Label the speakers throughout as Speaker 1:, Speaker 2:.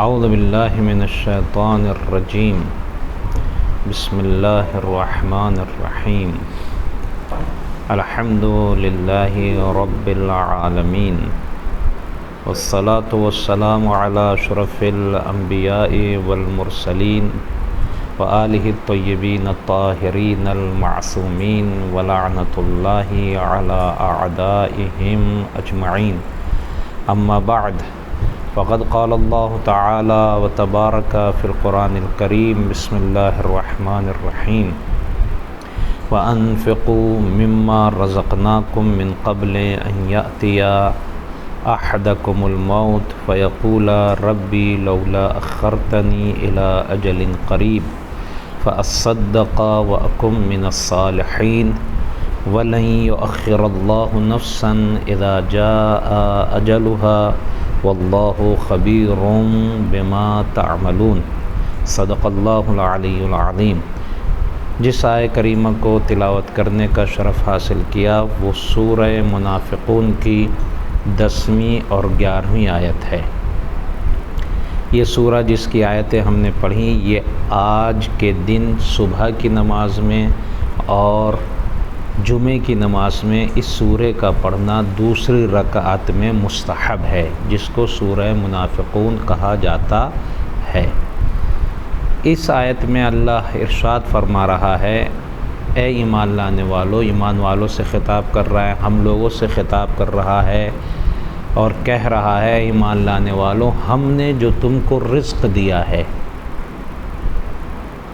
Speaker 1: اعوذ باللہ من الشیطان الرجیم بسم اللہ الرحمن الرحیم الحمد للہ رب العالمین والصلاة والسلام علی اشرف الانبیاء والمرسلین وآلہ الطیبین الطاہرین المعصومین ولعنۃ اللہ علی اعدائہم اجمعین اما بعد فقد قال اللہ تعالی وتبارک فی القرآن الکریم بسم اللہ الرحمن الرحیم وَأَنفِقُوا مِمَّا رَزَقْنَاكُم مِّن قَبْلِ أَن يَأْتِيَ أَحَدَكُمُ الْمَوْتُ فَيَقُولَ رَبِّي لَوْلَا أَخَّرْتَنِي إِلَىٰ أَجَلٍ قَرِيبٍ فَأَصَّدَّقَ وَأَكُن مِّنَ الصَّالِحِينَ وَلَن يُؤَخِّرَ اللَّهُ نَفْسًا إِذَا جَاءَ أَجَلُهَا وَاللَّهُ خَبِيرٌ بِمَا تَعْمَلُونَ صدق اللہ العلی العظیم۔ جس آیہ کریمہ کو تلاوت کرنے کا شرف حاصل کیا وہ سورہ منافقون کی 10ویں اور 11ویں آیت ہے۔ یہ سورہ جس کی آیتیں ہم نے پڑھیں یہ آج کے دن صبح کی نماز میں اور جمعے کی نماز میں اس سورہ کا پڑھنا دوسری رکعت میں مستحب ہے، جس کو سورہ منافقون کہا جاتا ہے۔ اس آیت میں اللہ ارشاد فرما رہا ہے، اے ایمان لانے والو، ایمان والوں سے خطاب کر رہا ہے، ہم لوگوں سے خطاب کر رہا ہے اور کہہ رہا ہے ایمان لانے والو، ہم نے جو تم کو رزق دیا ہے۔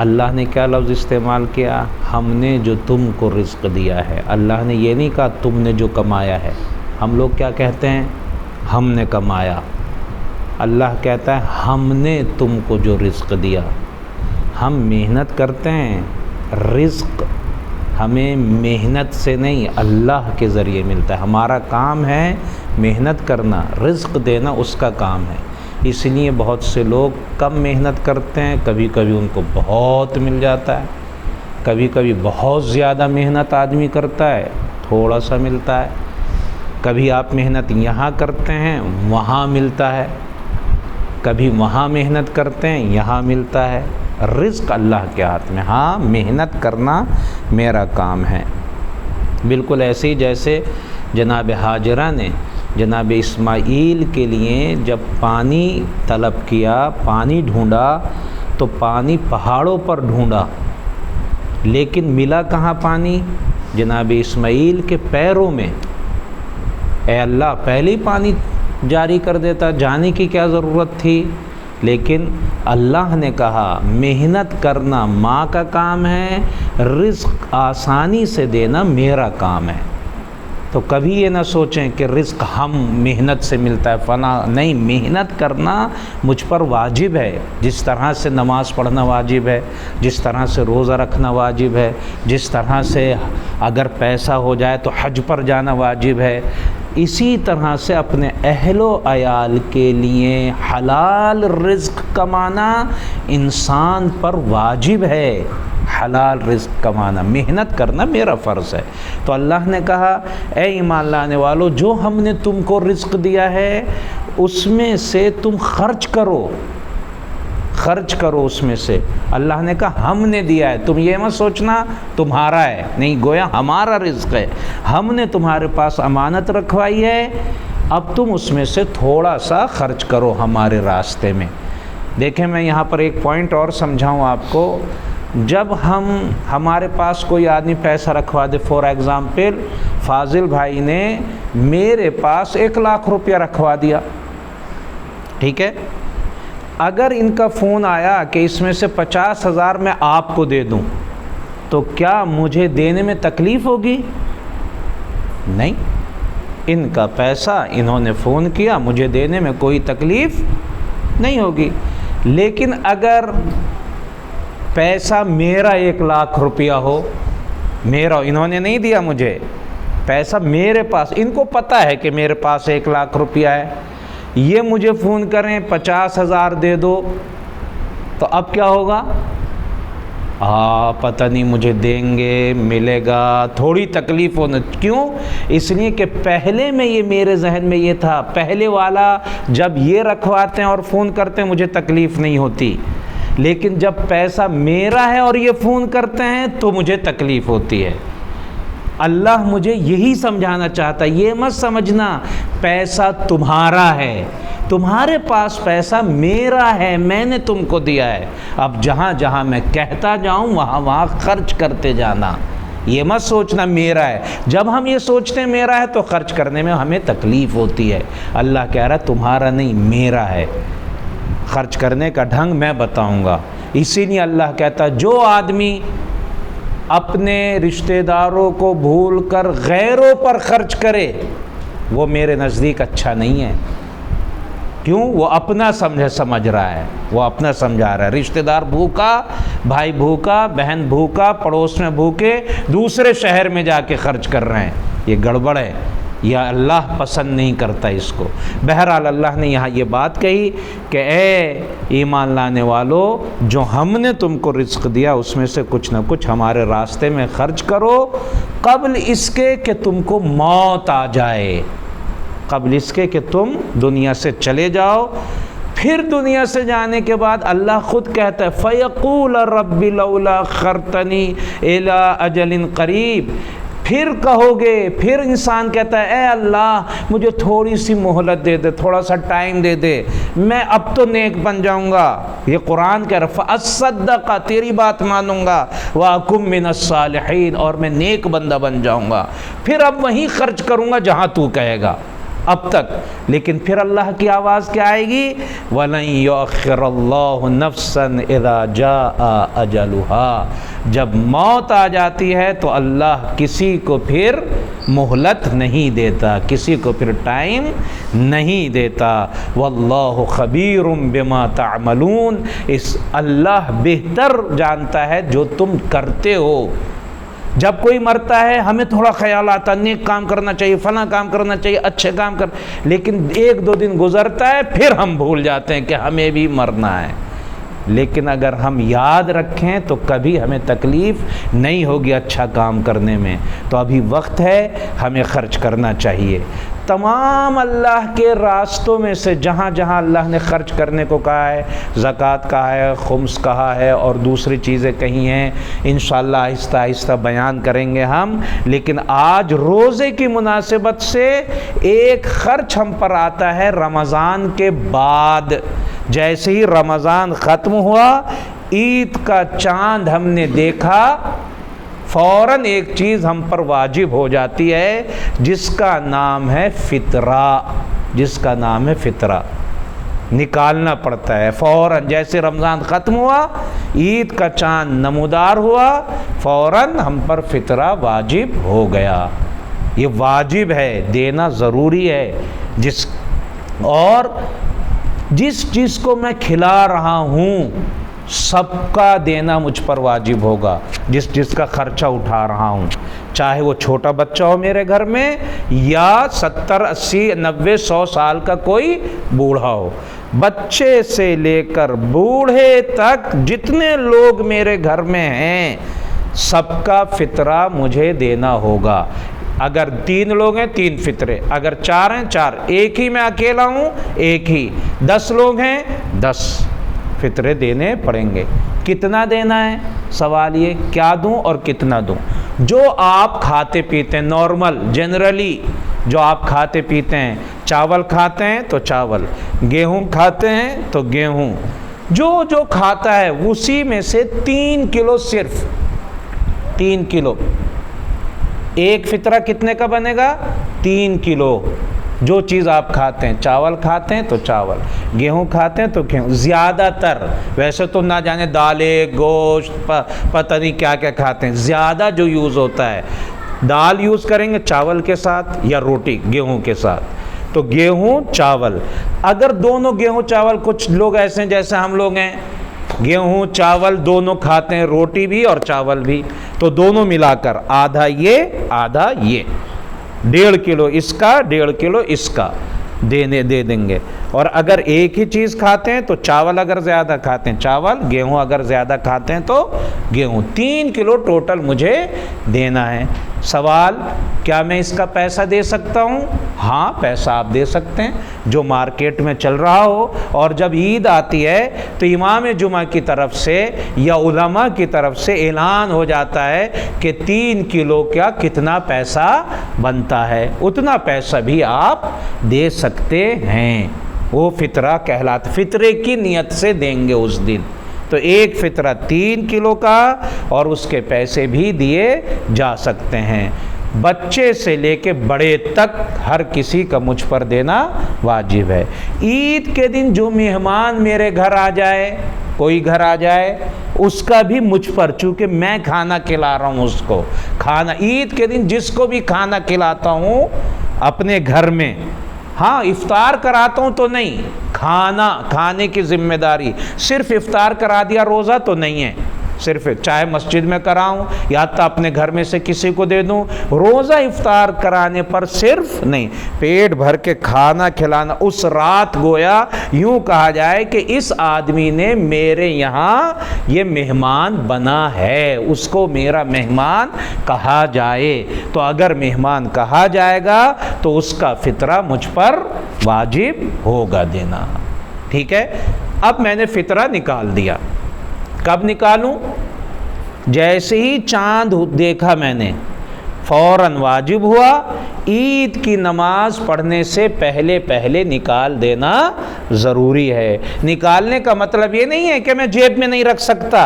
Speaker 1: اللہ نے کیا لفظ استعمال کیا؟ ہم نے جو تم کو رزق دیا ہے۔ اللہ نے یہ نہیں کہا تم نے جو کمایا ہے۔ ہم لوگ کیا کہتے ہیں؟ ہم نے کمایا۔ اللہ کہتا ہے ہم نے تم کو جو رزق دیا۔ ہم محنت کرتے ہیں، رزق ہمیں محنت سے نہیں اللہ کے ذریعے ملتا ہے۔ ہمارا کام ہے محنت کرنا، رزق دینا اس کا کام ہے۔ اس لیے بہت سے لوگ کم محنت کرتے ہیں، کبھی کبھی ان کو بہت مل جاتا ہے، کبھی کبھی بہت زیادہ محنت آدمی کرتا ہے، تھوڑا سا ملتا ہے۔ کبھی آپ محنت یہاں کرتے ہیں وہاں ملتا ہے، کبھی وہاں محنت کرتے ہیں یہاں ملتا ہے۔ رزق اللہ کے ہاتھ میں، ہاں محنت کرنا میرا کام ہے۔ بالکل ایسے ہی جیسے جناب ہاجرہ نے جناب اسماعیل کے لیے جب پانی طلب کیا، پانی ڈھونڈا تو پانی پہاڑوں پر ڈھونڈا، لیکن ملا کہاں پانی؟ جناب اسماعیل کے پیروں میں۔ اے اللہ پہلے ہی پانی جاری کر دیتا، جانے کی کیا ضرورت تھی؟ لیکن اللہ نے کہا محنت کرنا ماں کا کام ہے، رزق آسانی سے دینا میرا کام ہے۔ تو کبھی یہ نہ سوچیں کہ رزق ہم محنت سے ملتا ہے فنا، نہیں، محنت کرنا مجھ پر واجب ہے۔ جس طرح سے نماز پڑھنا واجب ہے، جس طرح سے روزہ رکھنا واجب ہے، جس طرح سے اگر پیسہ ہو جائے تو حج پر جانا واجب ہے، اسی طرح سے اپنے اہل و عیال کے لیے حلال رزق کمانا انسان پر واجب ہے۔ حلال رزق کمانا، محنت کرنا میرا فرض ہے۔ تو اللہ نے کہا اے ایمان لانے والو، جو ہم نے تم کو رزق دیا ہے اس میں سے تم خرچ کرو، خرچ کرو اس میں سے۔ اللہ نے کہا ہم نے دیا ہے، تم یہ مت سوچنا تمہارا ہے، نہیں، گویا ہمارا رزق ہے، ہم نے تمہارے پاس امانت رکھوائی ہے، اب تم اس میں سے تھوڑا سا خرچ کرو ہمارے راستے میں۔ دیکھیں میں یہاں پر ایک پوائنٹ اور سمجھاؤں آپ کو۔ جب ہمارے پاس کوئی آدمی پیسہ رکھوا دے، فار ایگزامپل فاضل بھائی نے میرے پاس 1,00,000 روپیہ رکھوا دیا، ٹھیک ہے، اگر ان کا فون آیا کہ اس میں سے 50,000 میں آپ کو دے دوں تو کیا مجھے دینے میں تکلیف ہوگی؟ نہیں، ان کا پیسہ انہوں نے فون کیا، مجھے دینے میں کوئی تکلیف نہیں ہوگی۔ لیکن اگر پیسہ میرا 1,00,000 روپیہ ہو، میرا، انہوں نے نہیں دیا مجھے پیسہ، میرے پاس، ان کو پتہ ہے کہ میرے پاس 1,00,000 روپیہ ہے، یہ مجھے فون کریں 50,000 دے دو، تو اب کیا ہوگا؟ پتہ نہیں مجھے دیں گے، ملے گا، تھوڑی تکلیف ہونا. کیوں؟ اس لیے کہ پہلے میں یہ میرے ذہن میں یہ تھا، پہلے والا جب یہ رکھواتے ہیں اور فون کرتے ہیں مجھے تکلیف نہیں ہوتی، لیکن جب پیسہ میرا ہے اور یہ فون کرتے ہیں تو مجھے تکلیف ہوتی ہے. اللہ مجھے یہی سمجھانا چاہتا ہے، یہ مت سمجھنا پیسہ تمہارا ہے، تمہارے پاس پیسہ میرا ہے، میں نے تم کو دیا ہے. اب جہاں جہاں میں کہتا جاؤں وہاں وہاں خرچ کرتے جانا. یہ مت سوچنا میرا ہے. جب ہم یہ سوچتے ہیں میرا ہے تو خرچ کرنے میں ہمیں تکلیف ہوتی ہے. اللہ کہہ رہا تمہارا نہیں میرا ہے. خرچ کرنے کا ڈھنگ میں بتاؤں گا. اسی لیے اللہ کہتا جو آدمی اپنے رشتہ داروں کو بھول کر غیروں پر خرچ کرے وہ میرے نزدیک اچھا نہیں ہے. کیوں؟ وہ اپنا سمجھ رہا ہے، وہ اپنا سمجھا رہا ہے. رشتہ دار بھوکا، بھائی بھوکا، بہن بھوکا، پڑوس میں بھوکے، دوسرے شہر میں جا کے خرچ کر رہے ہیں. یہ گڑبڑ ہے، یا اللہ پسند نہیں کرتا اس کو. بہرحال اللہ نے یہاں یہ بات کہی کہ اے ایمان لانے والو، جو ہم نے تم کو رزق دیا اس میں سے کچھ نہ کچھ ہمارے راستے میں خرچ کرو قبل اس کے کہ تم کو موت آ جائے، قبل اس کے کہ تم دنیا سے چلے جاؤ. پھر دنیا سے جانے کے بعد اللہ خود کہتا ہے فَيَقُولَ رَبِّ لَوْلَا أَخَّرْتَنِي إِلَىٰ أَجَلٍ قَرِيبٍ. پھر کہو گے، پھر انسان کہتا ہے اے اللہ مجھے تھوڑی سی مہلت دے دے، تھوڑا سا ٹائم دے دے، میں اب تو نیک بن جاؤں گا. یہ قرآن کہہ رہا فَأَصَّدَّقَ، تیری بات مانوں گا، وَأَكُن مِّنَ الصَّالِحِينَ، اور میں نیک بندہ بن جاؤں گا. پھر اب وہیں خرچ کروں گا جہاں تو کہے گا. اب تک لیکن پھر اللہ کی آواز کیا آئے گی؟ وَلَن يُؤَخِّرَ اللَّهُ نَفْسًا إِذَا جَاءَ أَجَلُهَا. جب موت آ جاتی ہے تو اللہ کسی کو پھر مہلت نہیں دیتا، کسی کو پھر ٹائم نہیں دیتا. وَاللَّهُ خَبِيرٌ بِمَا تَعْمَلُونَ. اس اللہ بہتر جانتا ہے جو تم کرتے ہو. جب کوئی مرتا ہے ہمیں تھوڑا خیال آتا نیک کام کرنا چاہیے، فلاں کام کرنا چاہیے، اچھے کام لیکن ایک دو دن گزرتا ہے پھر ہم بھول جاتے ہیں کہ ہمیں بھی مرنا ہے. لیکن اگر ہم یاد رکھیں تو کبھی ہمیں تکلیف نہیں ہوگی اچھا کام کرنے میں. تو ابھی وقت ہے، ہمیں خرچ کرنا چاہیے. تمام اللہ کے راستوں میں سے جہاں جہاں اللہ نے خرچ کرنے کو کہا ہے، زکوٰۃ کہا ہے، خمس کہا ہے اور دوسری چیزیں کہی ہیں، انشاءاللہ آہستہ آہستہ بیان کریں گے ہم. لیکن آج روزے کی مناسبت سے ایک خرچ ہم پر آتا ہے رمضان کے بعد. جیسے ہی رمضان ختم ہوا، عید کا چاند ہم نے دیکھا، فوراً ایک چیز ہم پر واجب ہو جاتی ہے جس کا نام ہے فطرہ. جس کا نام ہے فطرہ نکالنا پڑتا ہے فوراً. جیسے رمضان ختم ہوا، عید کا چاند نمودار ہوا، فوراً ہم پر فطرہ واجب ہو گیا. یہ واجب ہے، دینا ضروری ہے. اور جس چیز کو میں کھلا رہا ہوں سب کا دینا مجھ پر واجب ہوگا. جس کا خرچہ اٹھا رہا ہوں، چاہے وہ چھوٹا بچہ ہو میرے گھر میں یا 70 80 90 100 سال کا کوئی بوڑھا ہو، بچے سے لے کر بوڑھے تک جتنے لوگ میرے گھر میں ہیں سب کا فطرہ مجھے دینا ہوگا. اگر 3 لوگ ہیں 3 فطرے، اگر 4 ہیں 4، ایک ہی میں اکیلا ہوں ایک ہی، 10 لوگ ہیں 10 فطرے دینے پڑیں گے. کتنا دینا ہے؟ سوال یہ کیا دوں اور کتنا دوں. جو آپ کھاتے پیتے ہیں نارمل جنرلی جو آپ کھاتے پیتے ہیں، چاول کھاتے ہیں تو چاول، گیہوں کھاتے ہیں تو گیہوں، جو کھاتا ہے اسی میں سے 3 کلو، صرف 3 کلو. ایک فطرہ کتنے کا بنے گا؟ 3 کلو. جو چیز آپ کھاتے ہیں، چاول کھاتے ہیں تو چاول، گیہوں کھاتے ہیں تو گیہوں. زیادہ تر ویسے تو نہ جانے دالیں، گوشت، پتہ نہیں کیا کیا کھاتے ہیں، زیادہ جو یوز ہوتا ہے دال یوز کریں گے چاول کے ساتھ یا روٹی گیہوں کے ساتھ، تو گیہوں چاول. اگر دونوں گیہوں چاول، کچھ لوگ ایسے ہیں جیسے ہم لوگ ہیں گیہوں چاول دونوں کھاتے ہیں، روٹی بھی اور چاول بھی، تو دونوں ملا کر آدھا یہ آدھا یہ، 1.5 کلو اس کا 1.5 کلو اس کا. دے دیں گے. اور اگر ایک ہی چیز کھاتے ہیں تو چاول اگر زیادہ کھاتے ہیں چاول، گیہوں اگر زیادہ کھاتے ہیں تو گیہوں، 3 کلو ٹوٹل مجھے دینا ہے. سوال، کیا میں اس کا پیسہ دے سکتا ہوں؟ ہاں پیسہ آپ دے سکتے ہیں جو مارکیٹ میں چل رہا ہو. اور جب عید آتی ہے تو امام جمعہ کی طرف سے یا علماء کی طرف سے اعلان ہو جاتا ہے کہ 3 کلو کا کتنا پیسہ بنتا ہے، اتنا پیسہ بھی آپ دے سکتے ہیں. وہ فطرہ کہلاتا، فطرے کی نیت سے دیں گے اس دن. تو ایک فطرہ 3 کلو کا اور اس کے پیسے بھی دیے جا سکتے ہیں. بچے سے لے کے بڑے تک ہر کسی کا مجھ پر دینا واجب ہے. عید کے دن جو مہمان میرے گھر آ جائے، کوئی گھر آ جائے، اس کا بھی مجھ پر، چونکہ میں کھانا کھلا رہا ہوں اس کو. کھانا عید کے دن جس کو بھی کھانا کھلاتا ہوں اپنے گھر میں، ہاں افطار کراتا ہوں تو نہیں، کھانے کی ذمہ داری. صرف افطار کرا دیا روزہ تو نہیں ہے، صرف چاہے مسجد میں کراؤں یا تو اپنے گھر میں سے کسی کو دے دوں، روزہ افطار کرانے پر صرف نہیں، پیٹ بھر کے کھانا کھلانا. اس رات گویا یوں کہا جائے کہ اس آدمی نے میرے یہاں یہ مہمان بنا ہے، اس کو میرا مہمان کہا جائے. تو اگر مہمان کہا جائے گا تو اس کا فطرہ مجھ پر واجب ہوگا دینا. ٹھیک ہے. اب میں نے فطرہ نکال دیا. کب نکالوں؟ جیسے ہی چاند دیکھا میں نے فوراً واجب ہوا. عید کی نماز پڑھنے سے پہلے نکال دینا ضروری ہے. نکالنے کا مطلب یہ نہیں ہے کہ میں جیب میں نہیں رکھ سکتا،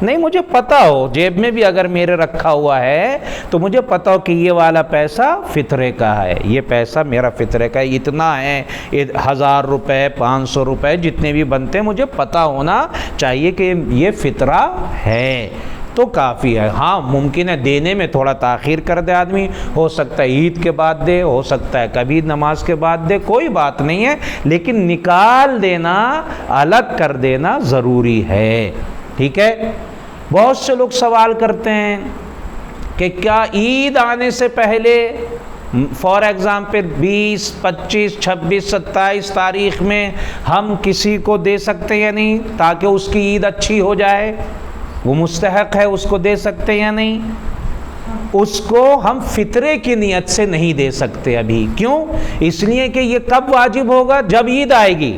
Speaker 1: نہیں، مجھے پتہ ہو جیب میں بھی اگر میرے رکھا ہوا ہے تو مجھے پتہ ہو کہ یہ والا پیسہ فطرے کا ہے، یہ پیسہ میرا فطرے کا ہے، اتنا ہے، 1000 روپے 500 روپے جتنے بھی بنتے ہیں، مجھے پتہ ہونا چاہیے کہ یہ فطرہ ہے تو کافی ہے. ہاں ممکن ہے دینے میں تھوڑا تاخیر کر دے آدمی، ہو سکتا ہے عید کے بعد دے، ہو سکتا ہے کبھی نماز کے بعد دے، کوئی بات نہیں ہے، لیکن نکال دینا، الگ کر دینا ضروری ہے. ٹھیک ہے. بہت سے لوگ سوال کرتے ہیں کہ کیا عید آنے سے پہلے فار ایگزامپل 20 25 26 27 تاریخ میں ہم کسی کو دے سکتے یا نہیں تاکہ اس کی عید اچھی ہو جائے؟ وہ مستحق ہے، اس کو دے سکتے یا نہیں؟ اس کو ہم فطرے کی نیت سے نہیں دے سکتے ابھی. کیوں؟ اس لیے کہ یہ کب واجب ہوگا؟ جب عید آئے گی.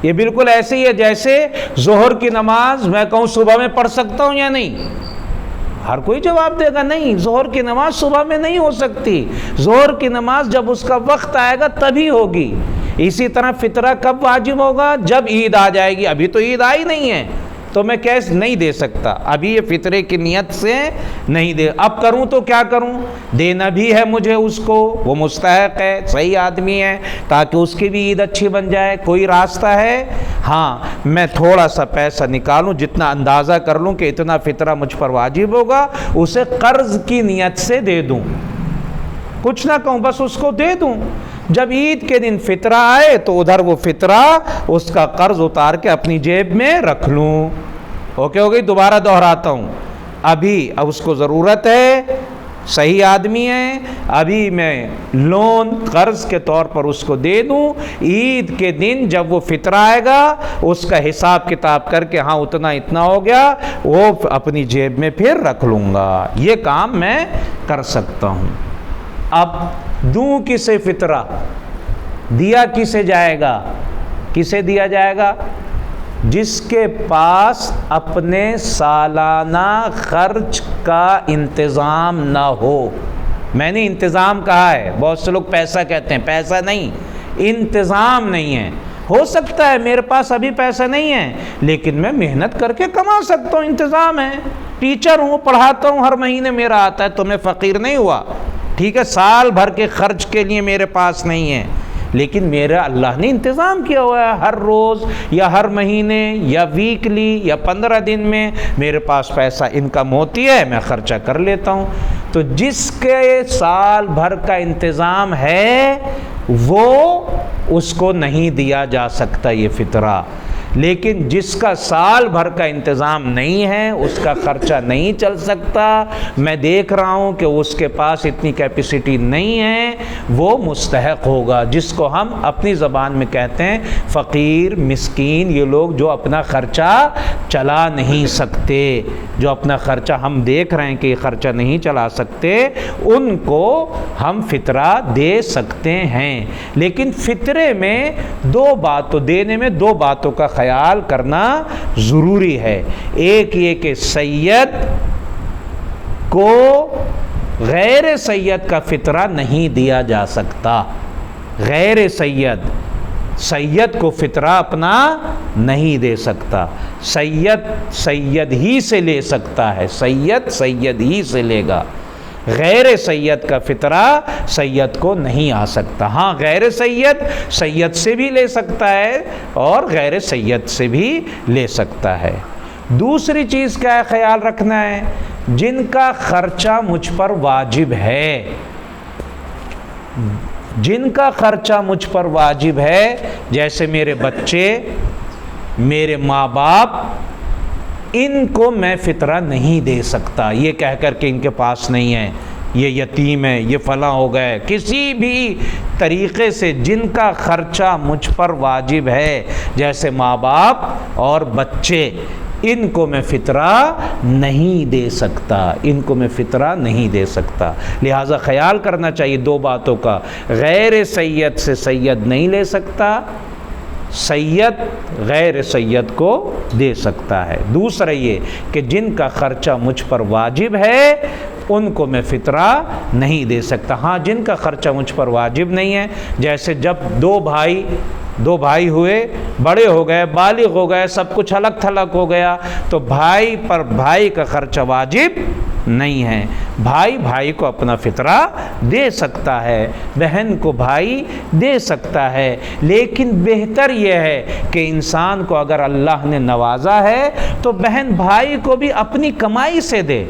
Speaker 1: یہ بالکل ایسے ہی ہے جیسے ظہر کی نماز میں کہوں صبح میں پڑھ سکتا ہوں یا نہیں. ہر کوئی جواب دے گا نہیں، ظہر کی نماز صبح میں نہیں ہو سکتی، ظہر کی نماز جب اس کا وقت آئے گا تبھی ہوگی. اسی طرح فطرہ کب واجب ہوگا؟ جب عید آ جائے گی. ابھی تو عید آئی نہیں ہے تو میں کیسے نہیں دے سکتا، ابھی یہ فطرے کی نیت سے نہیں دے. اب کروں تو کیا کروں؟ دینا بھی ہے مجھے اس کو، وہ مستحق ہے، صحیح آدمی ہے، تاکہ اس کی بھی عید اچھی بن جائے. کوئی راستہ ہے؟ ہاں، میں تھوڑا سا پیسہ نکالوں، جتنا اندازہ کر لوں کہ اتنا فطرہ مجھ پر واجب ہوگا، اسے قرض کی نیت سے دے دوں، کچھ نہ کہوں، بس اس کو دے دوں. جب عید کے دن فطرہ آئے تو ادھر وہ فطرہ اس کا قرض اتار کے اپنی جیب میں رکھ لوں. اوکے ہو گئی؟ دوبارہ دہراتا ہوں، اب اس کو ضرورت ہے، صحیح آدمی ہے، ابھی میں لون قرض کے طور پر اس کو دے دوں. عید کے دن جب وہ فطرہ آئے گا اس کا حساب کتاب کر کے ہاں اتنا ہو گیا، وہ اپنی جیب میں پھر رکھ لوں گا. یہ کام میں کر سکتا ہوں. اب دوں کسے فطرہ؟ دیا کسے جائے گا؟ کسے دیا جائے گا؟ جس کے پاس اپنے سالانہ خرچ کا انتظام نہ ہو. میں نے انتظام کہا ہے، بہت سے لوگ پیسہ کہتے ہیں، پیسہ نہیں، انتظام نہیں ہے. ہو سکتا ہے میرے پاس ابھی پیسہ نہیں ہے لیکن میں محنت کر کے کما سکتا ہوں، انتظام ہے، ٹیچر ہوں، پڑھاتا ہوں، ہر مہینے میرا آتا ہے، تو میں فقیر نہیں ہوا. ٹھیک ہے، سال بھر کے خرچ کے لیے میرے پاس نہیں ہے لیکن میرا اللہ نے انتظام کیا ہوا ہے، ہر روز یا ہر مہینے یا ویکلی یا 15 دن میں میرے پاس پیسہ انکم ہوتی ہے، میں خرچہ کر لیتا ہوں. تو جس کے سال بھر کا انتظام ہے وہ اس کو نہیں دیا جا سکتا یہ فطرہ. لیکن جس کا سال بھر کا انتظام نہیں ہے اس کا خرچہ نہیں چل سکتا، میں دیکھ رہا ہوں کہ اس کے پاس اتنی کیپیسٹی نہیں ہے، وہ مستحق ہوگا، جس کو ہم اپنی زبان میں کہتے ہیں فقیر، مسکین، یہ لوگ جو اپنا خرچہ چلا نہیں سکتے، جو اپنا خرچہ ہم دیکھ رہے ہیں کہ یہ خرچہ نہیں چلا سکتے، ان کو ہم فطرہ دے سکتے ہیں۔ لیکن فطرے میں دینے میں دو باتوں کا خیال کرنا ضروری ہے۔ ایک یہ کہ سید کو غیر سید کا فطرہ نہیں دیا جا سکتا، غیر سید کو فطرہ اپنا نہیں دے سکتا، سید ہی سے لے سکتا ہے، سید ہی سے لے گا، غیر سید کا فطرہ سید کو نہیں آ سکتا۔ ہاں غیر سید سے بھی لے سکتا ہے اور غیر سید سے بھی لے سکتا ہے۔ دوسری چیز کیا ہے خیال رکھنا ہے، جن کا خرچہ مجھ پر واجب ہے، جن کا خرچہ مجھ پر واجب ہے، جیسے میرے بچے، میرے ماں باپ، ان کو میں فطرہ نہیں دے سکتا یہ کہہ کر کہ ان کے پاس نہیں ہے، یہ یتیم ہے، یہ فلاں ہو گئے، کسی بھی طریقے سے جن کا خرچہ مجھ پر واجب ہے جیسے ماں باپ اور بچے، ان کو میں فطرہ نہیں دے سکتا، ان کو میں فطرہ نہیں دے سکتا۔ لہٰذا خیال کرنا چاہیے دو باتوں کا، غیر سید سے سید نہیں لے سکتا، سید غیر سید کو دے سکتا ہے۔ دوسرا یہ کہ جن کا خرچہ مجھ پر واجب ہے ان کو میں فطرہ نہیں دے سکتا۔ ہاں جن کا خرچہ مجھ پر واجب نہیں ہے، جیسے جب دو بھائی ہوئے، بڑے ہو گئے، بالغ ہو گئے، سب کچھ الگ تھلگ ہو گیا، تو بھائی پر بھائی کا خرچہ واجب نہیں ہے، بھائی کو اپنا فطرہ دے سکتا ہے، بہن کو بھائی دے سکتا ہے، لیکن بہتر یہ ہے کہ انسان کو اگر اللہ نے نوازا ہے تو بہن بھائی کو بھی اپنی کمائی سے دے،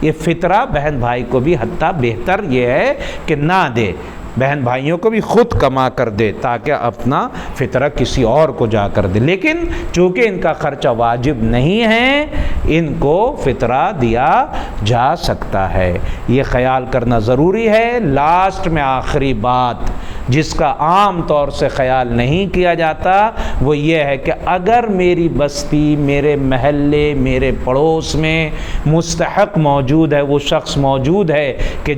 Speaker 1: یہ فطرہ بہن بھائی کو بھی حتیٰ بہتر یہ ہے کہ نہ دے، بہن بھائیوں کو بھی خود کما کر دے تاکہ اپنا فطرہ کسی اور کو جا کر دے، لیکن چونکہ ان کا خرچہ واجب نہیں ہے ان کو فطرہ دیا جا سکتا ہے، یہ خیال کرنا ضروری ہے۔ لاسٹ میں آخری بات جس کا عام طور سے خیال نہیں کیا جاتا وہ یہ ہے کہ اگر میری بستی، میرے محلے، میرے پڑوس میں مستحق موجود ہے، وہ شخص موجود ہے کہ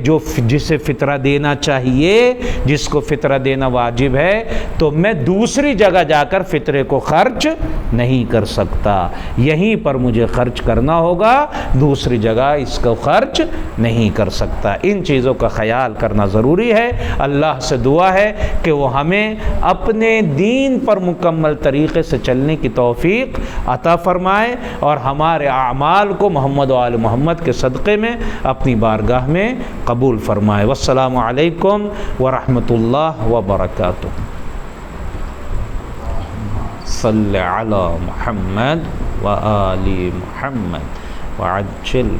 Speaker 1: جسے فطرہ دینا چاہیے، جس کو فطرہ دینا واجب ہے، تو میں دوسری جگہ جا کر فطرے کو خرچ نہیں کر سکتا، یہیں پر مجھے خرچ کرنا ہوگا، دوسری جگہ اس کو خرچ نہیں کر سکتا۔ ان چیزوں کا خیال کرنا ضروری ہے۔ اللہ سے دعا ہے کہ وہ ہمیں اپنے دین پر مکمل طریقے سے چلنے کی توفیق عطا فرمائے اور ہمارے اعمال کو محمد و آل محمد کے صدقے میں اپنی بارگاہ میں قبول فرمائے۔ والسلام علیکم ورحمۃ اللہ وبرکاتہ۔ صلی علی محمد و آل محمد وعجل